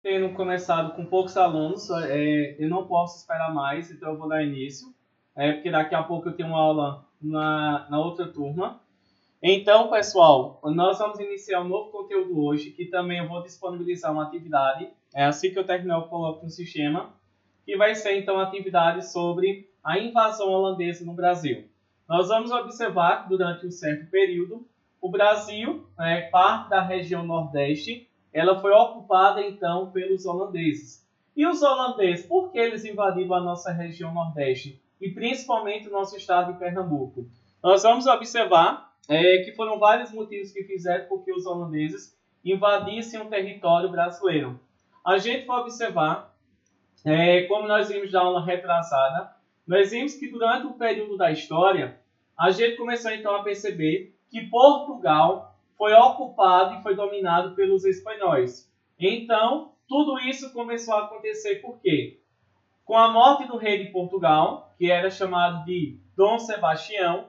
Tendo começado com poucos alunos, eu não posso esperar mais, então eu vou dar início, porque daqui a pouco eu tenho uma aula na outra turma. Então, pessoal, nós vamos iniciar um novo conteúdo hoje, que também eu vou disponibilizar uma atividade, assim que eu terminar eu coloco no sistema, que vai ser então uma atividade sobre a invasão holandesa no Brasil. Nós vamos observar que durante um certo período, o Brasil, parte da região Nordeste, ela foi ocupada então pelos holandeses. E os holandeses, por que eles invadiram a nossa região Nordeste? E principalmente o nosso estado de Pernambuco? Nós vamos observar que foram vários motivos que fizeram com que os holandeses invadissem o território brasileiro. A gente vai observar, como nós vimos na aula retrasada, nós vimos que durante o período da história, a gente começou então a perceber que Portugal foi ocupado e foi dominado pelos espanhóis. Então, tudo isso começou a acontecer por quê? Com a morte do rei de Portugal, que era chamado de Dom Sebastião,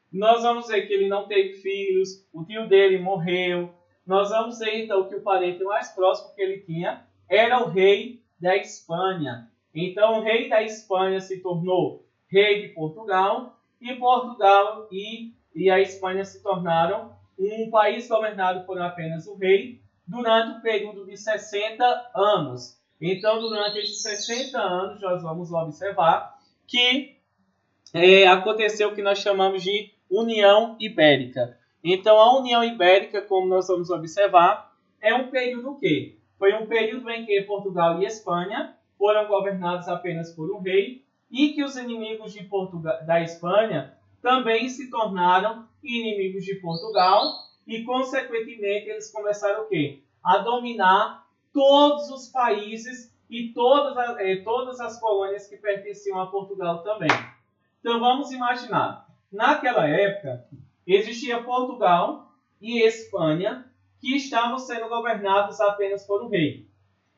nós vamos ver que ele não teve filhos, o tio dele morreu. Nós vamos ver então que o parente mais próximo que ele tinha era o rei da Espanha. Então o rei da Espanha se tornou rei de Portugal e Portugal e a Espanha se tornaram um país governado por apenas o rei durante o período de 60 anos. Então durante esses 60 anos nós vamos observar que aconteceu o que nós chamamos de União Ibérica. Então, a União Ibérica, como nós vamos observar, é um período o quê? Foi um período em que Portugal e Espanha foram governados apenas por um rei e que os inimigos de da Espanha também se tornaram inimigos de Portugal e, consequentemente, eles começaram o quê? A dominar todos os países e todas as colônias que pertenciam a Portugal também. Então vamos imaginar, naquela época existia Portugal e Espanha que estavam sendo governados apenas por um rei.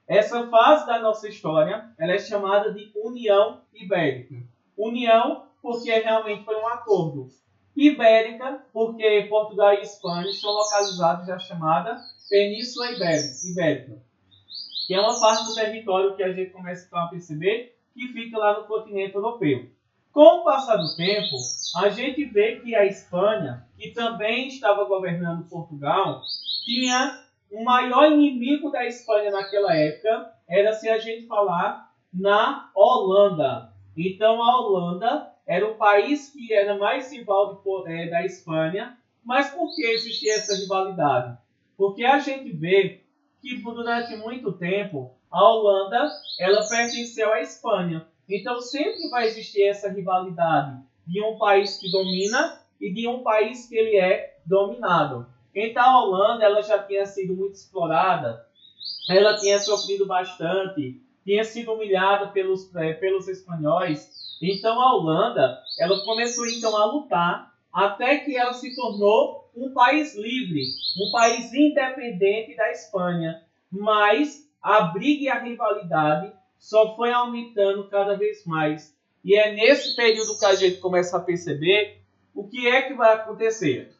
Essa fase da nossa história ela é chamada de União Ibérica. União porque realmente foi um acordo. Ibérica porque Portugal e Espanha estão localizados na chamada Península Ibérica, que é uma parte do território que a gente começa então a perceber que fica lá no continente europeu. Com o passar do tempo, a gente vê que a Espanha, que também estava governando Portugal, tinha o maior inimigo da Espanha naquela época, era se a gente falar na Holanda. Então a Holanda era o país que era mais rival da Espanha, mas por que existia essa rivalidade? Porque a gente vê que durante muito tempo a Holanda ela pertenceu à Espanha. Então sempre vai existir essa rivalidade de um país que domina e de um país que ele é dominado. Então a Holanda ela já tinha sido muito explorada, ela tinha sofrido bastante, tinha sido humilhada pelos espanhóis. Então a Holanda ela começou então a lutar até que ela se tornou um país livre, um país independente da Espanha. Mas a briga e a rivalidade só foi aumentando cada vez mais. E é nesse período que a gente começa a perceber o que é que vai acontecer.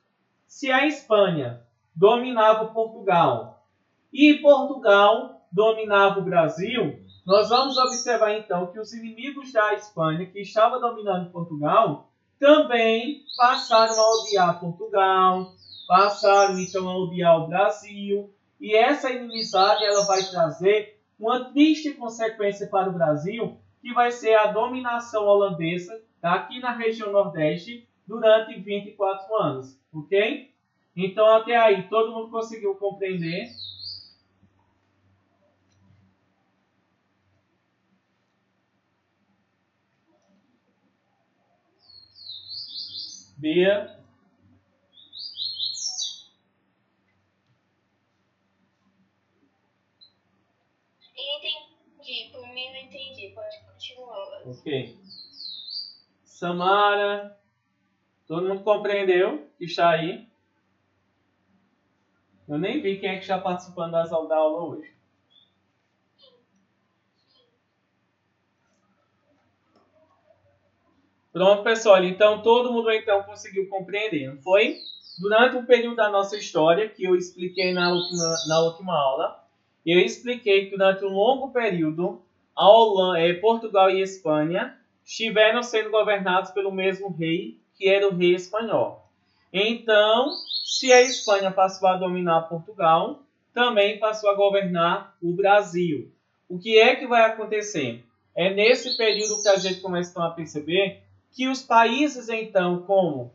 Se a Espanha dominava Portugal e Portugal dominava o Brasil, nós vamos observar então que os inimigos da Espanha, que estavam dominando Portugal, também passaram a odiar Portugal, passaram então a odiar o Brasil, e essa inimizade ela vai trazer uma triste consequência para o Brasil, que vai ser a dominação holandesa aqui na região Nordeste durante 24 anos, ok? Então até aí todo mundo conseguiu compreender? Bia? Entendi, por mim eu entendi, pode continuar. Ok. Samara? Todo mundo compreendeu que está aí? Eu nem vi quem é que está participando da aula hoje. Pronto, pessoal. Então, todo mundo então conseguiu compreender, não foi? Durante o período da nossa história, que eu expliquei na última aula, eu expliquei que durante um longo período, Portugal e Espanha estiveram sendo governados pelo mesmo rei, que era o rei espanhol. Então, se a Espanha passou a dominar Portugal, também passou a governar o Brasil. O que é que vai acontecer? É nesse período que a gente começa a perceber que os países, então, como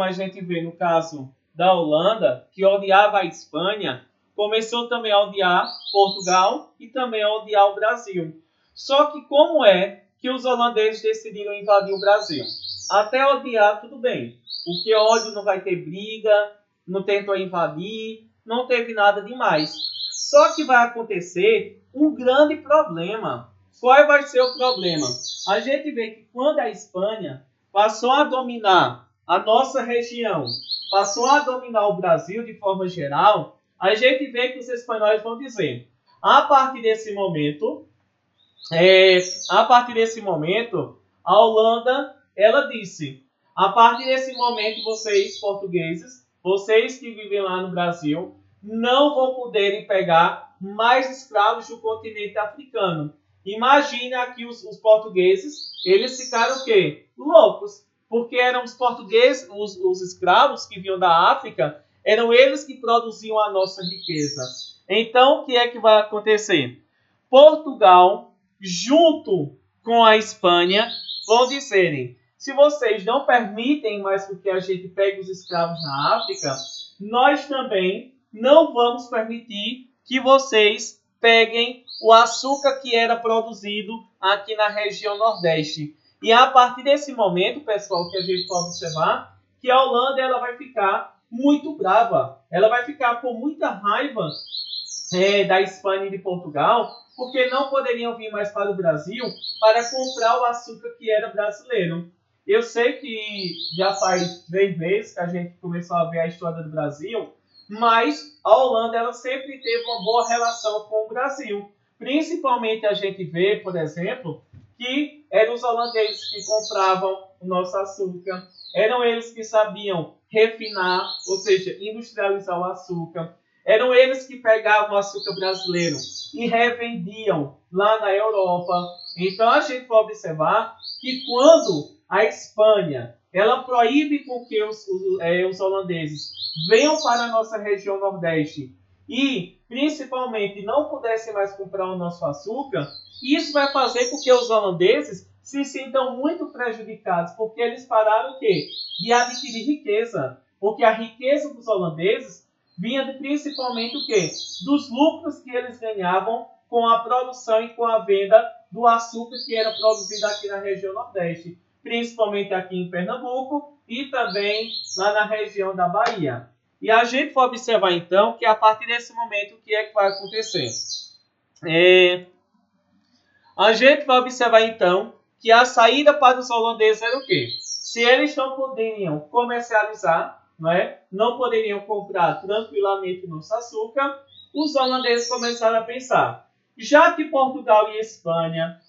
a gente vê no caso da Holanda, que odiava a Espanha, começou também a odiar Portugal e também a odiar o Brasil. Só que como é que os holandeses decidiram invadir o Brasil? Até odiar, tudo bem. Porque ódio não vai ter briga, não tentou invadir, não teve nada demais. Só que vai acontecer um grande problema. Qual vai ser o problema? A gente vê que quando a Espanha passou a dominar a nossa região, passou a dominar o Brasil de forma geral, a gente vê que os espanhóis vão dizer, a partir desse momento, a Holanda, ela disse, a partir desse momento, vocês portugueses, vocês que vivem lá no Brasil, não vão poderem pegar mais escravos do continente africano. Imagine aqui os portugueses, eles ficaram o quê? Loucos, porque eram os portugueses, os escravos que vinham da África, eram eles que produziam a nossa riqueza. Então, o que é que vai acontecer? Portugal, junto com a Espanha, vão dizerem, se vocês não permitem mais que a gente pegue os escravos na África, nós também não vamos permitir que vocês peguem o açúcar que era produzido aqui na região Nordeste. E a partir desse momento, pessoal, que a gente pode observar que a Holanda ela vai ficar muito brava. Ela vai ficar com muita raiva da Espanha e de Portugal, porque não poderiam vir mais para o Brasil para comprar o açúcar que era brasileiro. Eu sei que já faz 3 meses que a gente começou a ver a história do Brasil, mas a Holanda ela sempre teve uma boa relação com o Brasil. Principalmente a gente vê, por exemplo, que eram os holandeses que compravam o nosso açúcar, eram eles que sabiam refinar, ou seja, industrializar o açúcar, eram eles que pegavam o açúcar brasileiro e revendiam lá na Europa. Então a gente pode observar que quando a Espanha ela proíbe com que os holandeses venham para a nossa região Nordeste e, principalmente, não pudessem mais comprar o nosso açúcar, isso vai fazer com que os holandeses se sintam muito prejudicados, porque eles pararam o quê? De adquirir riqueza. Porque a riqueza dos holandeses vinha principalmente o quê? Dos lucros que eles ganhavam com a produção e com a venda do açúcar que era produzido aqui na região Nordeste, principalmente aqui em Pernambuco e também lá na região da Bahia. E a gente vai observar então que a partir desse momento o que é que vai acontecer? A gente vai observar então que a saída para os holandeses era o quê? Se eles não poderiam comercializar, não poderiam comprar tranquilamente nosso açúcar, os holandeses começaram a pensar, já que Portugal e Espanha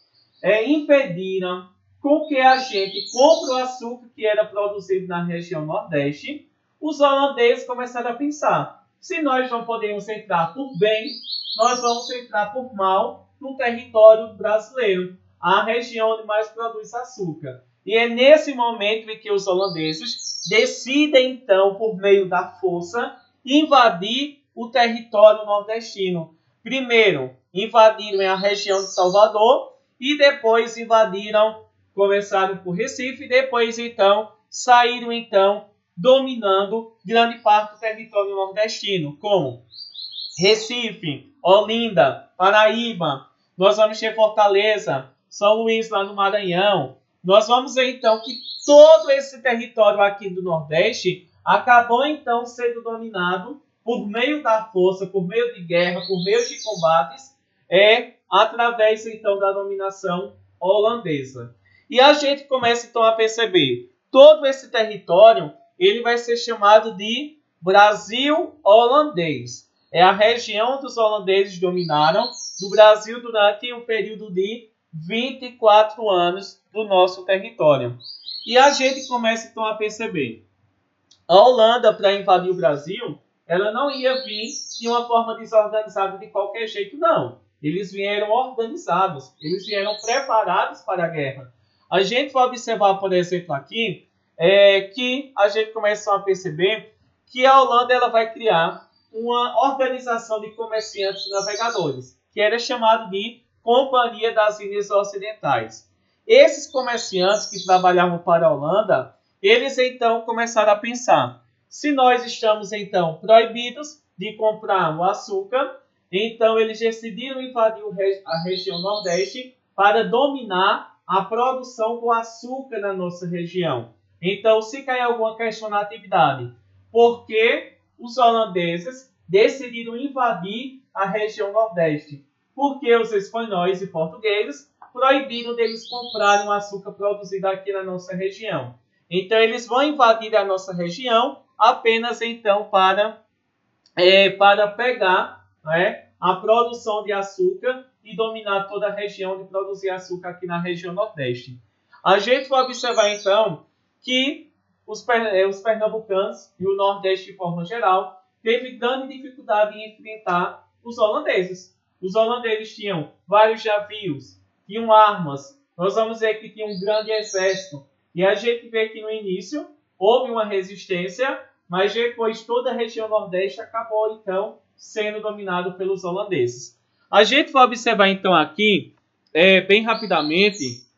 impediram com que a gente compre o açúcar que era produzido na região Nordeste, os holandeses começaram a pensar, se nós não podemos entrar por bem, nós vamos entrar por mal no território brasileiro, a região onde mais produz açúcar. E é nesse momento em que os holandeses decidem, então, por meio da força, invadir o território nordestino. Primeiro, invadiram a região de Salvador e depois começaram por Recife e depois, então, saíram, então, dominando grande parte do território nordestino, como Recife, Olinda, Paraíba, nós vamos ter Fortaleza, São Luís lá no Maranhão. Nós vamos ver então que todo esse território aqui do Nordeste acabou então sendo dominado por meio da força, por meio de guerra, por meio de combates, através então da dominação holandesa. E a gente começa então a perceber, todo esse território ele vai ser chamado de Brasil holandês. É a região dos holandeses dominaram do Brasil durante um período de 24 anos do nosso território. E a gente começa então a perceber, a Holanda, para invadir o Brasil, ela não ia vir de uma forma desorganizada de qualquer jeito, não. Eles vieram organizados, eles vieram preparados para a guerra. A gente vai observar, por exemplo, aqui, que a gente começa a perceber que a Holanda ela vai criar uma organização de comerciantes e navegadores, que era chamado de Companhia das Índias Ocidentais. Esses comerciantes que trabalhavam para a Holanda, eles então começaram a pensar, se nós estamos então proibidos de comprar o açúcar, então eles decidiram invadir a região Nordeste para dominar a produção do açúcar na nossa região. Então, se cair alguma questão na atividade, por que os holandeses decidiram invadir a região Nordeste? Porque os espanhóis e portugueses proibiram deles comprarem o açúcar produzido aqui na nossa região. Então, eles vão invadir a nossa região apenas então para pegar, né, a produção de açúcar e dominar toda a região de produzir açúcar aqui na região Nordeste. A gente vai observar então que os pernambucanos e o Nordeste de forma geral teve grande dificuldade em enfrentar os holandeses. Os holandeses tinham vários navios, tinham armas, nós vamos ver que tinha um grande exército. E a gente vê que no início houve uma resistência, mas depois toda a região Nordeste acabou então sendo dominado pelos holandeses. A gente vai observar então aqui, bem rapidamente,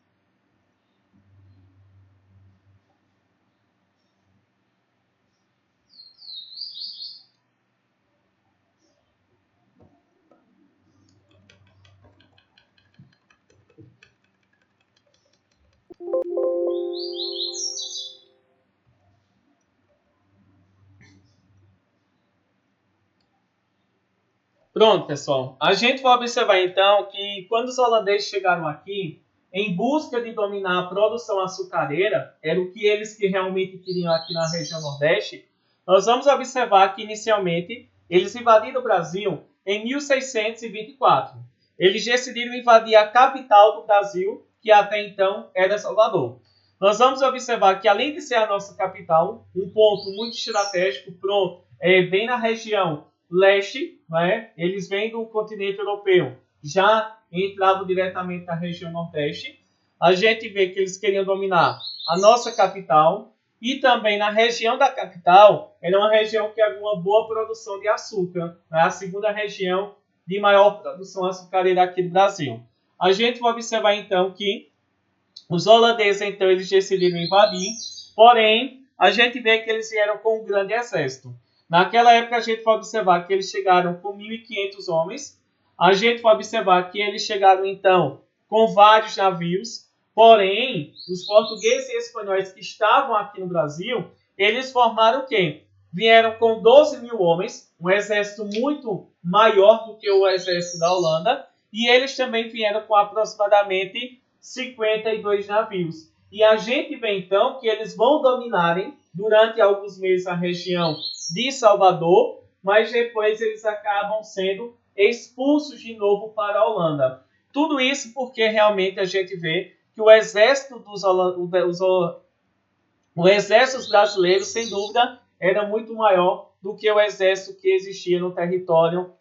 pronto, pessoal. A gente vai observar então que quando os holandeses chegaram aqui, em busca de dominar a produção açucareira, era o que eles que realmente queriam aqui na região Nordeste, nós vamos observar que inicialmente eles invadiram o Brasil em 1624. Eles decidiram invadir a capital do Brasil, que até então era Salvador. Nós vamos observar que além de ser a nossa capital, um ponto muito estratégico, bem na região leste, né? Eles vêm do continente europeu, já entravam diretamente na região Nordeste. A gente vê que eles queriam dominar a nossa capital e também na região da capital, era uma região que havia uma boa produção de açúcar, né? A segunda região de maior produção açucareira aqui do Brasil. A gente vai observar então que os holandeses então eles decidiram invadir, porém a gente vê que eles vieram com um grande exército. Naquela época, a gente vai observar que eles chegaram com 1.500 homens. A gente vai observar que eles chegaram, então, com vários navios. Porém, os portugueses e espanhóis que estavam aqui no Brasil, eles formaram o quê? Vieram com 12 mil homens, um exército muito maior do que o exército da Holanda. E eles também vieram com aproximadamente 52 navios. E a gente vê, então, que eles vão dominarem durante alguns meses a região de Salvador, mas depois eles acabam sendo expulsos de novo para a Holanda. Tudo isso porque realmente a gente vê que o exército o exército brasileiro, sem dúvida, era muito maior do que o exército que existia no território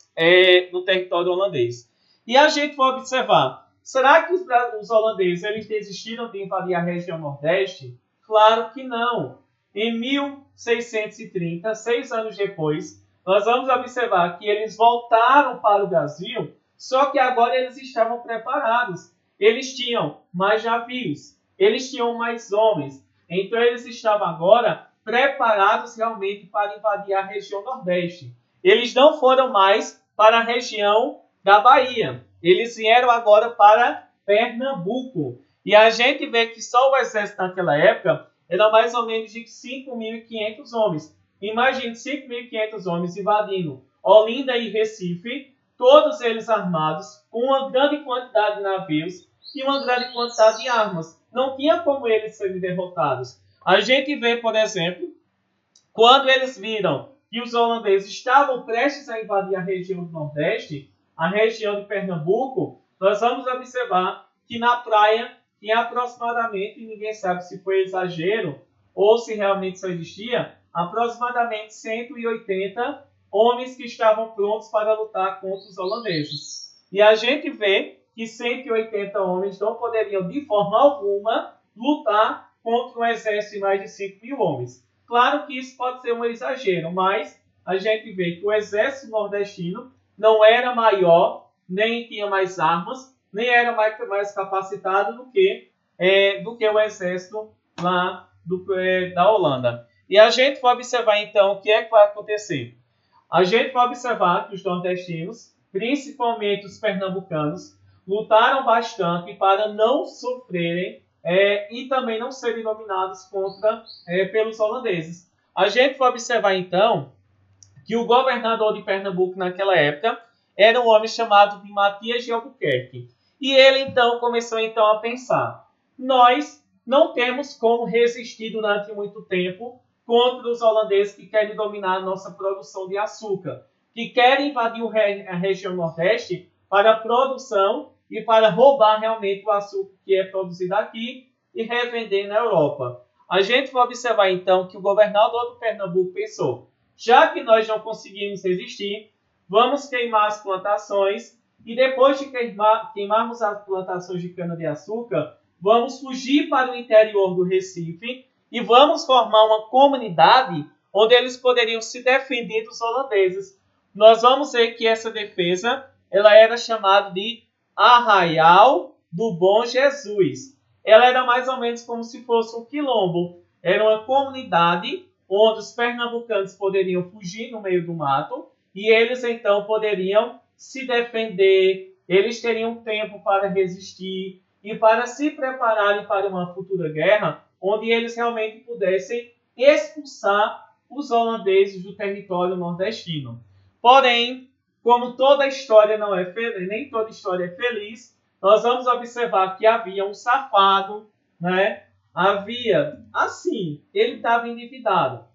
holandês. E a gente vai observar, será que os holandeses eles desistiram de invadir a região Nordeste? Claro que não. Em 1630, 6 anos depois, nós vamos observar que eles voltaram para o Brasil, só que agora eles estavam preparados. Eles tinham mais navios, eles tinham mais homens. Então eles estavam agora preparados realmente para invadir a região Nordeste. Eles não foram mais para a região da Bahia. Eles vieram agora para Pernambuco. E a gente vê que só o exército naquela época era mais ou menos de 5.500 homens. Imagine 5.500 homens invadindo Olinda e Recife, todos eles armados, com uma grande quantidade de navios e uma grande quantidade de armas. Não tinha como eles serem derrotados. A gente vê, por exemplo, quando eles viram que os holandeses estavam prestes a invadir a região do Nordeste, a região de Pernambuco, nós vamos observar que na praia tinha aproximadamente, ninguém sabe se foi exagero ou se realmente só existia, aproximadamente 180 homens que estavam prontos para lutar contra os holandeses. E a gente vê que 180 homens não poderiam, de forma alguma, lutar contra um exército de mais de 5 mil homens. Claro que isso pode ser um exagero, mas a gente vê que o exército nordestino não era maior, nem tinha mais armas, nem era mais capacitado do que o exército lá da Holanda. E a gente vai observar então o que é que vai acontecer. A gente vai observar que os nordestinos, principalmente os pernambucanos, lutaram bastante para não sofrerem e também não serem dominados pelos holandeses. A gente vai observar então que o governador de Pernambuco naquela época era um homem chamado de Matias de Albuquerque. E ele então começou a pensar: nós não temos como resistir durante muito tempo contra os holandeses que querem dominar a nossa produção de açúcar, que querem invadir a região Nordeste para a produção e para roubar realmente o açúcar que é produzido aqui e revender na Europa. A gente vai observar então que o governador do Pernambuco pensou: já que nós não conseguimos resistir, vamos queimar as plantações e depois de queimarmos as plantações de cana-de-açúcar, vamos fugir para o interior do Recife e vamos formar uma comunidade onde eles poderiam se defender dos holandeses. Nós vamos ver que essa defesa ela era chamada de Arraial do Bom Jesus. Ela era mais ou menos como se fosse um quilombo. Era uma comunidade onde os pernambucanos poderiam fugir no meio do mato e eles então poderiam se defender, eles teriam tempo para resistir e para se prepararem para uma futura guerra, onde eles realmente pudessem expulsar os holandeses do território nordestino. Porém, como toda história não é feliz, nem toda história é feliz, nós vamos observar que havia um safado, né? Ele estava endividado.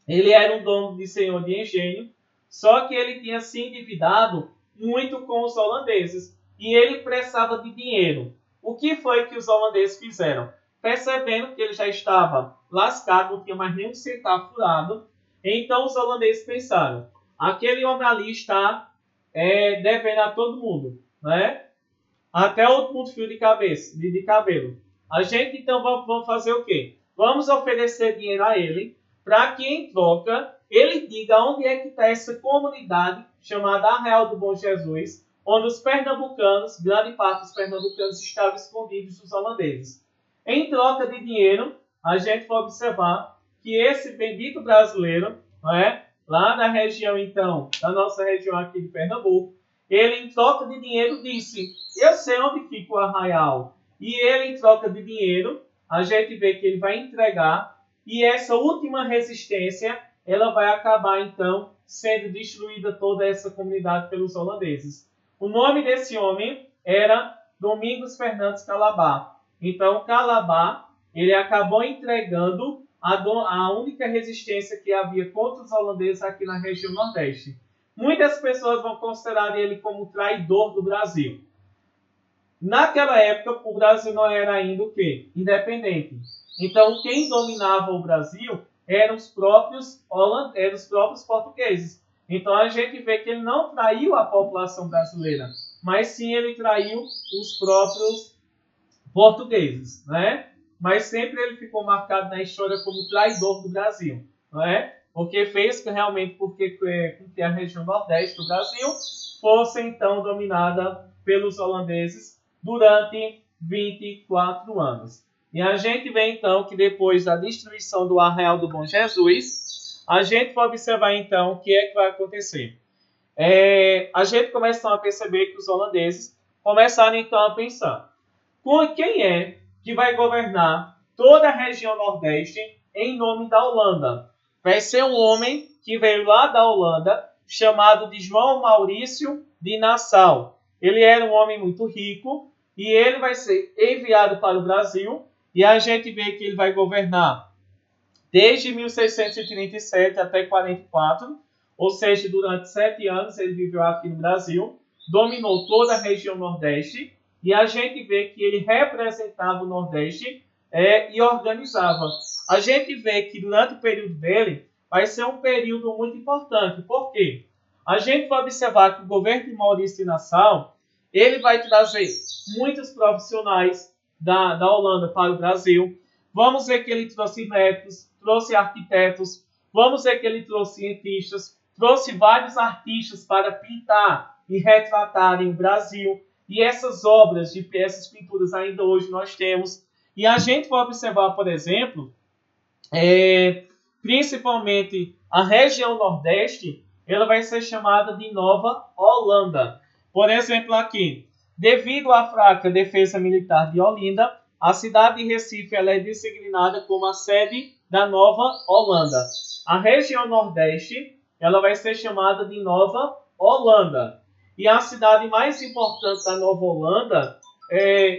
Ele era um dono de senhor de engenho, só que ele tinha se endividado muito com os holandeses e ele precisava de dinheiro. O que foi que os holandeses fizeram? Percebendo que ele já estava lascado, não tinha mais nenhum centavo furado, então os holandeses pensaram: aquele homem ali está devendo a todo mundo, né? Até o último fio de cabelo. A gente então vamos fazer o quê? Vamos oferecer dinheiro a ele para que em troca ele diga onde é que está essa comunidade chamada Arraial do Bom Jesus, onde os pernambucanos, grande parte dos pernambucanos estavam escondidos dos holandeses. Em troca de dinheiro, a gente vai observar que esse bendito brasileiro, lá na região então, da nossa região aqui de Pernambuco, ele em troca de dinheiro disse: eu sei onde fica o Arraial. E ele em troca de dinheiro, a gente vê que ele vai entregar e essa última resistência, ela vai acabar então sendo destruída toda essa comunidade pelos holandeses. O nome desse homem era Domingos Fernandes Calabar. Então, Calabar, ele acabou entregando a única resistência que havia contra os holandeses aqui na região Nordeste. Muitas pessoas vão considerar ele como traidor do Brasil. Naquela época, o Brasil não era ainda o quê? Independente. Então, quem dominava o Brasil eram os próprios portugueses. Então, a gente vê que ele não traiu a população brasileira, mas sim ele traiu os próprios portugueses, né? Mas sempre ele ficou marcado na história como traidor do Brasil, não é? Porque fez realmente com que a região nordeste do Brasil fosse então dominada pelos holandeses durante 24 anos. E a gente vê então que depois da destruição do Arraial do Bom Jesus, a gente vai observar então o que é que vai acontecer. A gente começa então a perceber que os holandeses começaram então a pensar: quem é que vai governar toda a região Nordeste em nome da Holanda? Vai ser um homem que veio lá da Holanda, chamado de João Maurício de Nassau. Ele era um homem muito rico e ele vai ser enviado para o Brasil e a gente vê que ele vai governar desde 1637 até 44, ou seja, durante 7 anos ele viveu aqui no Brasil, dominou toda a região Nordeste e a gente vê que ele representava o Nordeste e organizava. A gente vê que durante o período dele, vai ser um período muito importante. Por quê? A gente vai observar que o governo de Maurício de Nassau, ele vai trazer muitos profissionais da Holanda para o Brasil. Vamos ver que ele trouxe médicos, trouxe arquitetos, vamos ver que ele trouxe cientistas, trouxe vários artistas para pintar e retratarem o Brasil. E essas obras, essas pinturas ainda hoje nós temos. E a gente vai observar, por exemplo, principalmente a região Nordeste, ela vai ser chamada de Nova Holanda. Por exemplo, aqui, devido à fraca defesa militar de Olinda, a cidade de Recife ela é designada como a sede da Nova Holanda. A região Nordeste ela vai ser chamada de Nova Holanda. E a cidade mais importante da Nova Holanda é...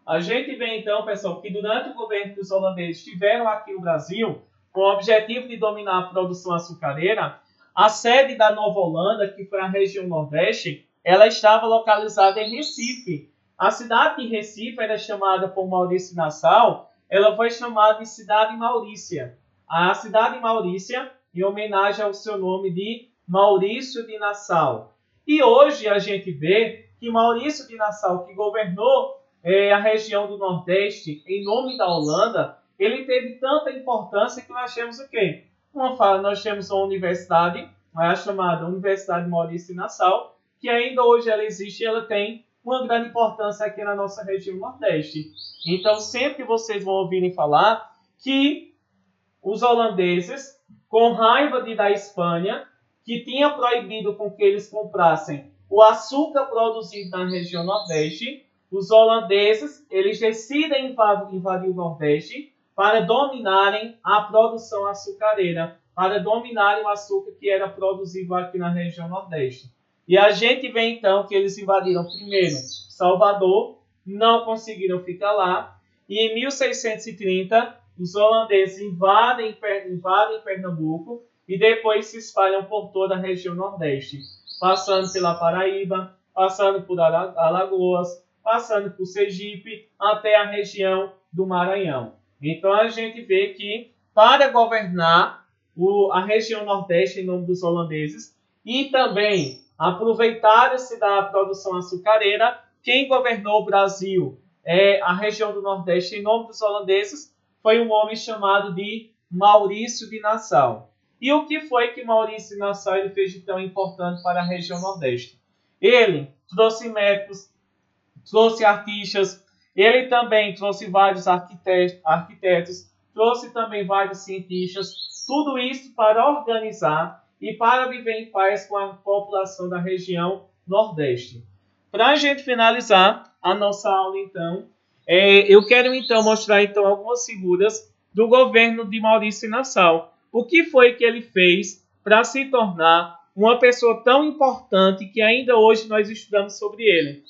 A gente vê então, pessoal, que durante o governo dos holandeses estiveram aqui no Brasil com o objetivo de dominar a produção açucareira, a sede da Nova Holanda, que foi a região Nordeste, ela estava localizada em Recife. A cidade de Recife era chamada por Maurício de Nassau, ela foi chamada de Cidade Maurícia. A cidade Maurícia, em homenagem ao seu nome de Maurício de Nassau. E hoje a gente vê que Maurício de Nassau, que governou a região do Nordeste em nome da Holanda, ele teve tanta importância que nós temos o quê? Nós temos uma universidade, chamada Universidade Maurício de Nassau, que ainda hoje ela existe e ela tem uma grande importância aqui na nossa região Nordeste. Então, sempre vocês vão ouvirem falar que os holandeses, com raiva da Espanha, que tinha proibido com que eles comprassem o açúcar produzido na região Nordeste, os holandeses eles decidem invadir o Nordeste para dominarem a produção açucareira, para dominarem o açúcar que era produzido aqui na região Nordeste. E a gente vê então que eles invadiram primeiro Salvador, não conseguiram ficar lá, e em 1630 os holandeses invadem Pernambuco e depois se espalham por toda a região Nordeste, passando pela Paraíba, passando por Alagoas, passando por Sergipe, até a região do Maranhão. Então a gente vê que para governar a região Nordeste em nome dos holandeses e também aproveitar-se da produção açucareira, quem governou o Brasil, a região do Nordeste em nome dos holandeses, foi um homem chamado de Maurício de Nassau. E o que foi que Maurício de Nassau ele fez de tão importante para a região Nordeste? Ele trouxe médicos, trouxe artistas, ele também trouxe vários arquitetos, trouxe também vários cientistas, tudo isso para organizar e para viver em paz com a população da região Nordeste. Para a gente finalizar a nossa aula, então, eu quero então mostrar então algumas figuras do governo de Maurício de Nassau. O que foi que ele fez para se tornar uma pessoa tão importante que ainda hoje nós estudamos sobre ele?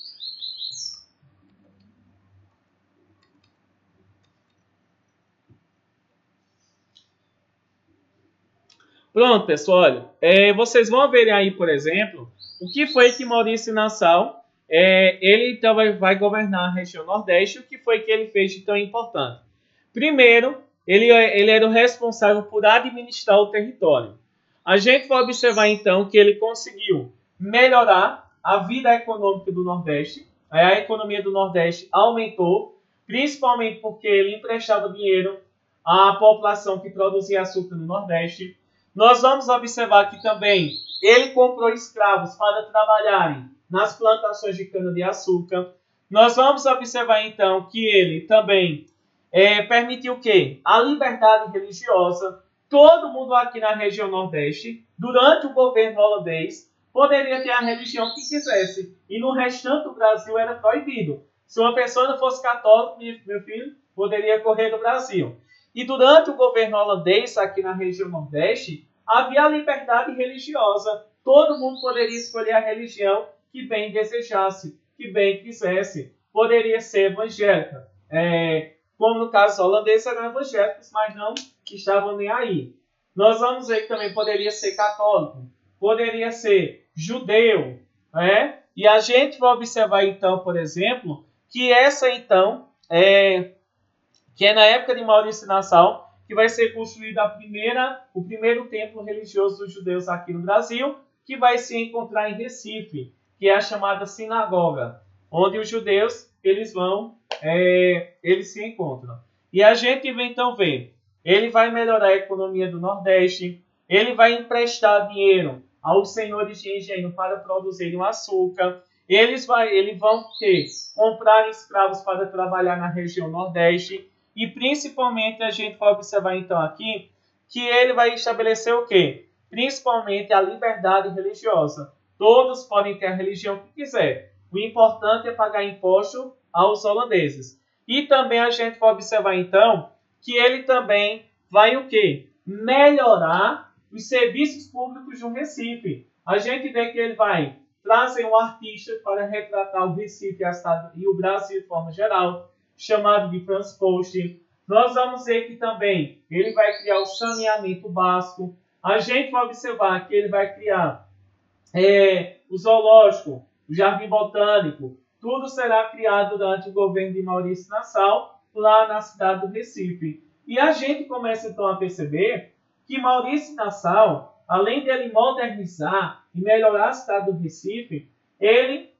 Pronto, pessoal, olha, vocês vão ver aí, por exemplo, o que foi que Maurício de Nassau, ele então vai governar a região Nordeste, o que foi que ele fez de tão importante. Primeiro, ele era o responsável por administrar o território. A gente vai observar então que ele conseguiu melhorar a vida econômica do Nordeste, a economia do Nordeste aumentou, principalmente porque ele emprestava dinheiro à população que produzia açúcar no Nordeste. Nós vamos observar que também ele comprou escravos para trabalharem nas plantações de cana-de-açúcar. Nós vamos observar então que ele também permitiu o quê? A liberdade religiosa. Todo mundo aqui na região Nordeste, durante o governo holandês, poderia ter a religião que quisesse. E no restante do Brasil era proibido. Se uma pessoa não fosse católica, meu filho, poderia correr do Brasil. E durante o governo holandês, aqui na região Nordeste, havia a liberdade religiosa. Todo mundo poderia escolher a religião que bem desejasse, que bem quisesse. Poderia ser evangélica. Como no caso dos holandeses, eram evangélicos, mas não estavam nem aí. Nós vamos ver que também poderia ser católico, poderia ser judeu. E a gente vai observar então, por exemplo, que essa então que é na época de Maurício Nassau, que vai ser construído o primeiro templo religioso dos judeus aqui no Brasil, que vai se encontrar em Recife, que é a chamada sinagoga, onde os judeus eles se encontram. E a gente vem então ver, ele vai melhorar a economia do Nordeste, ele vai emprestar dinheiro aos senhores de engenho para produzirem o açúcar, eles vão comprar escravos para trabalhar na região Nordeste, e principalmente a gente vai observar então aqui que ele vai estabelecer o quê? Principalmente a liberdade religiosa. Todos podem ter a religião que quiser. O importante é pagar imposto aos holandeses. E também a gente vai observar então que ele também vai o quê? Melhorar os serviços públicos do Recife. A gente vê que ele vai trazer um artista para retratar o Recife e o Brasil de forma geral, chamado de Franz Post. Nós vamos ver que também ele vai criar o saneamento básico. A gente vai observar que ele vai criar o zoológico, o jardim botânico. Tudo será criado durante o governo de Maurício Nassau, lá na cidade do Recife. E a gente começa então a perceber que Maurício Nassau, além de ele modernizar e melhorar a cidade do Recife, ele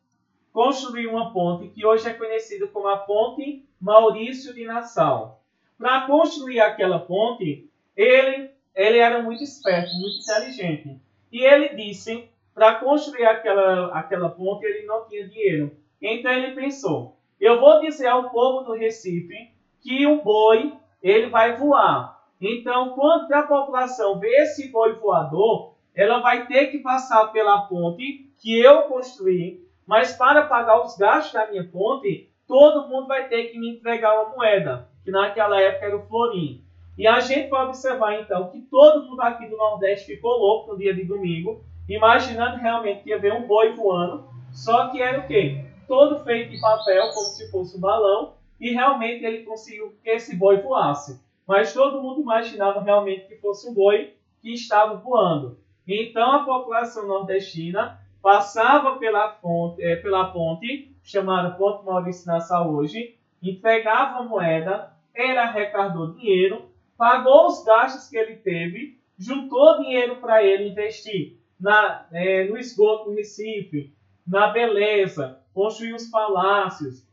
construiu uma ponte que hoje é conhecida como a Ponte Maurício de Nassau. Para construir aquela ponte, ele era muito esperto, muito inteligente. E ele disse, para construir aquela ponte, ele não tinha dinheiro. Então ele pensou, eu vou dizer ao povo do Recife que o boi ele vai voar. Então, quando a população vê esse boi voador, ela vai ter que passar pela ponte que eu construí, mas para pagar os gastos da minha ponte, todo mundo vai ter que me entregar uma moeda, que naquela época era o florim. E a gente vai observar então que todo mundo aqui do Nordeste ficou louco no dia de domingo, imaginando realmente que ia ver um boi voando, só que era o quê? Todo feito de papel, como se fosse um balão, e realmente ele conseguiu que esse boi voasse. Mas todo mundo imaginava realmente que fosse um boi que estava voando. Então a população nordestina passava pela ponte, chamada Ponte Maurício Nassau hoje, entregava a moeda, ele arrecadou dinheiro, pagou os gastos que ele teve, juntou dinheiro para ele investir no esgoto do Recife, na beleza, construiu os palácios,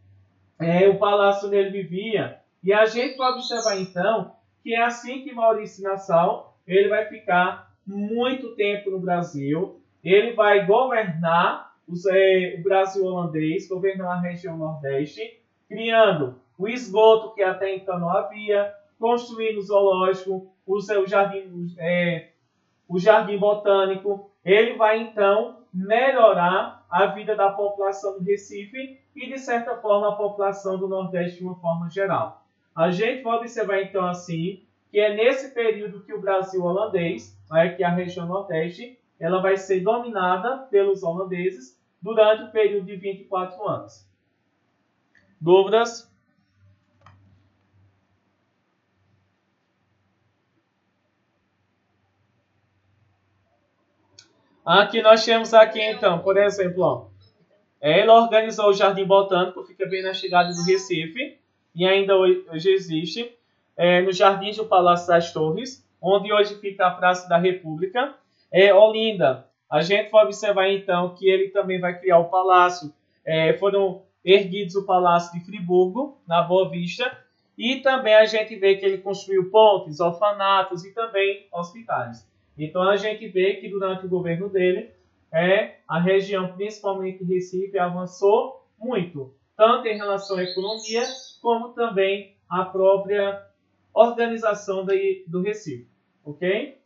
o palácio onde ele vivia. E a gente vai observar então que é assim que Maurício Nassau ele vai ficar muito tempo no Brasil. Ele vai governar o Brasil holandês, governar a região Nordeste, criando o esgoto que até então não havia, construindo o zoológico, o jardim botânico. Ele vai então melhorar a vida da população do Recife e, de certa forma, a população do Nordeste de uma forma geral. A gente vai observar então assim que é nesse período que o Brasil holandês, que é a região Nordeste, ela vai ser dominada pelos holandeses durante o período de 24 anos. Dúvidas? Aqui nós temos então, por exemplo, ele organizou o Jardim Botânico, fica bem na chegada do Recife, e ainda hoje existe, no Jardim do Palácio das Torres, onde hoje fica a Praça da República. Olinda, a gente vai observar então que ele também vai criar o palácio, foram erguidos o Palácio de Friburgo, na Boa Vista, e também a gente vê que ele construiu pontes, orfanatos e também hospitais. Então a gente vê que durante o governo dele, a região, principalmente Recife, avançou muito, tanto em relação à economia, como também à própria organização do Recife. Ok?